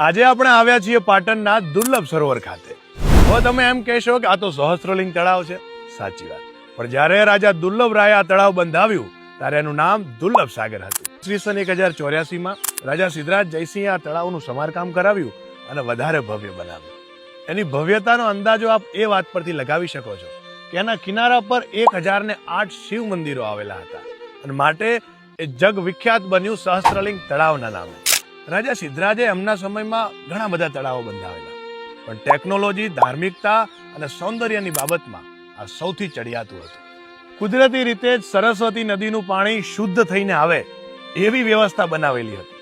આજે આપણે આવ્યા છીએ પાટણના દુર્લભ સરોવર ખાતે. હવે તમે એમ કહેશો કે આ તો સહસ્ત્રલિંગ તળાવ છે. સાચી વાત. પણ જ્યારે રાજા દુર્લભરાયે આ તળાવ બંધાવ્યું ત્યારે એનું નામ દુર્લભ સાગર હતું. ઈસવીસન 1084માં રાજા સિદ્ધરાજ જયસિંહે આ તળાવનું સમારકામ કરાવ્યું અને વધારે ભવ્ય બનાવ્યું. એની ભવ્યતાનો અંદાજો આપ એ વાત પરથી લગાવી શકો છો કે એના કિનારા પર 1008 શિવ મંદિરો આવેલા હતા અને માટે એ જગ વિખ્યાત બન્યું સહસ્ત્રલિંગ તળાવના નામે. રાજા સિદ્ધરાજે એમના સમયમાં ઘણા બધા તળાવો બંધાવેલા, પણ ટેકનોલોજી, ધાર્મિકતા અને સૌંદર્યની બાબતમાં આ સૌથી ચડિયાતું હતું. કુદરતી રીતે જ સરસ્વતી નદીનું પાણી શુદ્ધ થઈને આવે એવી વ્યવસ્થા બનાવેલી હતી.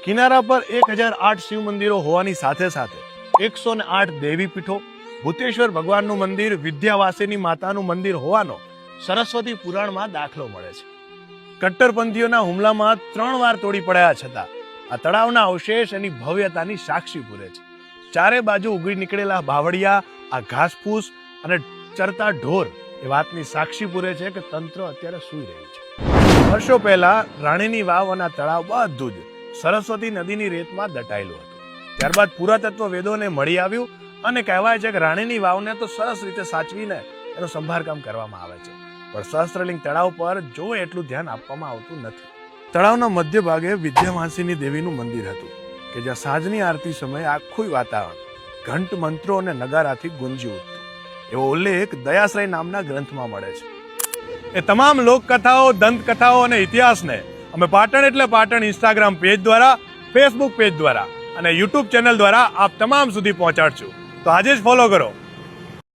કિનારા પર 1008 શિવ મંદિરો હોવાની સાથે સાથે 108 દેવી પીઠો, ભૂતેશ્વર ભગવાનનું મંદિર, વિદ્યાવાસિની માતાનું મંદિર હોવાનો સરસ્વતી પુરાણમાં દાખલો મળે છે. કટ્ટરપંથીઓના હુમલામાં 3 વાર તોડી પડાયા છતાં આ તળાવના અવશેષ એની ભવ્યતાની સાક્ષી પૂરે છે. ચારે બાજુ ઉગી નીકળેલા બાવળિયા, આ ઘાસફૂસ અને ચરતા ઢોર એ વાતની સાક્ષી પૂરે છે કે તંત્ર અત્યારે સૂઈ રહ્યું છે. વર્ષો પહેલા રાણીની વાવ અને તળાવ બધું જ સરસ્વતી નદીની રેતમાં દટાયેલું હતું. ત્યારબાદ પુરાતત્વ વેદોને મળી આવ્યું અને કહેવાય છે કે રાણીની વાવને તો સરસ રીતે સાચવીને એનું સંભાળકામ કરવામાં આવે છે, પણ સહસ્ત્રલિંગ તળાવ પર જો એટલું ધ્યાન આપવામાં આવતું નથી. તળાવના મધ્ય ભાગે વિદ્યાવાસિની દેવીનું મંદિર હતું કે જ્યાં સાંજની આરતી સમયે આખું વાતાવરણ ઘંટ, મંત્રો અને નગારાથી ગુંજી ઉઠતું. એવો ઉલ્લેખ દયાશ્રય નામના ગ્રંથમાં મળે છે. એ તમામ લોકકથાઓ, દંતકથાઓ અને ઇતિહાસને અમે પાટણ એટલે પાટણ ઇન્સ્ટાગ્રામ પેજ દ્વારા, ફેસબુક પેજ દ્વારા અને યુટ્યુબ ચેનલ દ્વારા આપ તમામ સુધી પહોંચાડશું. તો આજે જ ફોલો કરો.